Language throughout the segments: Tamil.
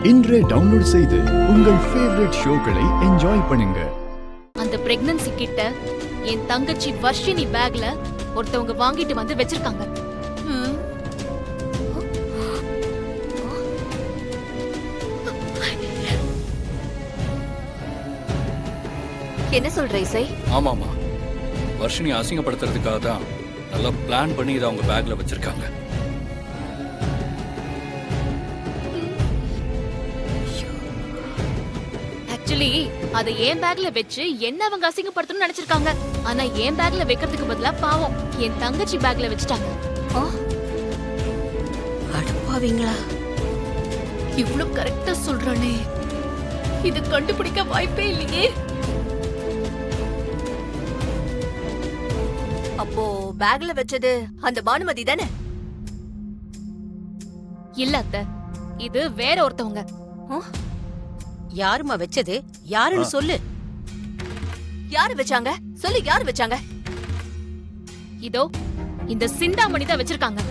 இன்றே டவுன்லோட் செய்து உங்கள் ஃபேவரட் ஷோக்களை என்ஜாய் பண்ணுங்க. அந்த பிரெக்னன்சி கிட்ட என் தங்கச்சி வர்ஷினி பேக்ல ஒருத்தவங்க வாங்கிட்டு வந்து வச்சிருக்காங்க. என்ன சொல்ற இசை? ஆமாமா, வர்ஷினி அசிங்கப்படுத்துறதுக்காக தான் நல்லா பிளான் பண்ணி இதை அவங்க பேக்ல வச்சிருக்காங்க. ஆக்சுவலி அதை என் பேக்ல வச்சு என்ன அவங்க அசிங்கப்படுத்தணும்னு நினைச்சிருக்காங்க. ஆனா என் பேக்ல வைக்கிறதுக்கு பதிலா பாவம் என் தங்கச்சி பேக்ல வச்சுட்டாங்க. அடப்பாவீங்களா? இவ்ளோ கரெக்டா சொல்றானே, இது கண்டுபிடிக்க வாய்ப்பே இல்லையே. அப்போ பேக்ல வச்சது அந்த பானுமதி தானே? இல்ல அத்தை, இது வேற ஒருத்தவங்க. யாருமா வச்சது? யாருன்னு சொல்லு. யாரு வச்சாங்க? சொல்லு, யாரு வச்சாங்க? இதோ இந்த சிந்தாமணி தான் வச்சிருக்காங்க.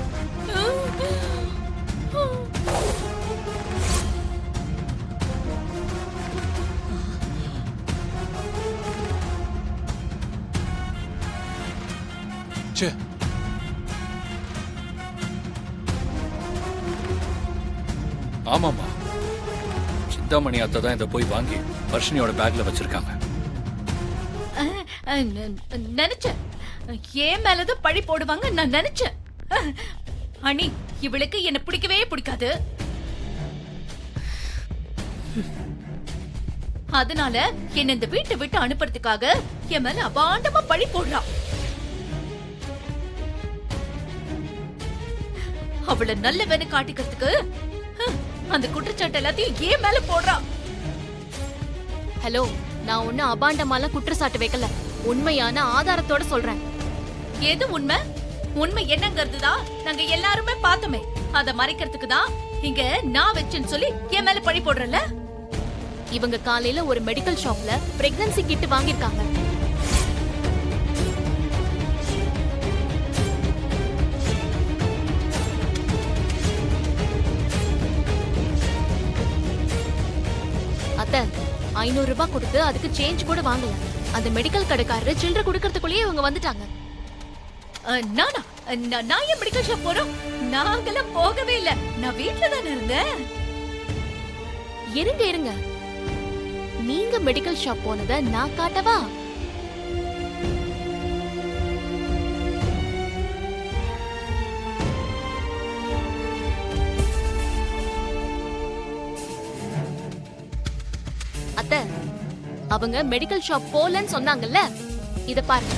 ஆமாமா, சிந்தாமணி அத்தை தான் இதை போய் வாங்கி வர்ஷினியோட பேக்ல வச்சிருக்காங்க. நினைச்சேன் ஏன் மேலதான் பழி போடுவாங்க நான் நினைச்சேன். அனி, இவளுக்கு என்ன பிடிக்கவே பிடிக்காது. அதனால என்ன இந்த வீட்டை விட்டு அனுப்புறதுக்காக என் மேல அபாண்டமா பழி போடுறான். அவளை நல்லவன்னு காட்டிக்கிறதுக்கு அந்த குற்றச்சாட்டு எல்லாத்தையும் ஏன் மேல போடுறான். ஹலோ, நான் ஒண்ணு அபாண்டமால குற்றச்சாட்டு வைக்கல, உண்மையான ஆதாரத்தோட சொல்றேன். எது உண்மை? உண்மை என்னங்கிறதுதான் நாங்க எல்லாருமே பார்த்தோமே. அத மறைக்கிறதுக்கு தான் இங்க நான் வச்சேன்னு சொல்லி என் மேல பழி போடுறல. இவங்க காலையில ஒரு மெடிக்கல் ஷாப்ல பிரெக்னன்சி கிட் வாங்கிருக்காங்க. அத்தை, 500 ரூபாய் கொடுத்து அதுக்கு சேஞ்ச் கூட வாங்கல. அந்த மெடிக்கல் கடைக்காரர் சில்லறை கொடுக்கறதுக்குள்ளேயே இவங்க வந்துட்டாங்க. நான் ஏன் மெடிக்கல் ஷாப் போறோம்? நாங்கெல்லாம் போகவே இல்ல, நான் வீட்ல தானே இருந்தேன். இருங்க இருங்க, நீங்க மெடிக்கல் ஷாப் போனத நான் காட்டவா? அத்தை, அவங்க மெடிக்கல் ஷாப் போலன்னு சொன்னாங்கல்ல, இத பாருங்க.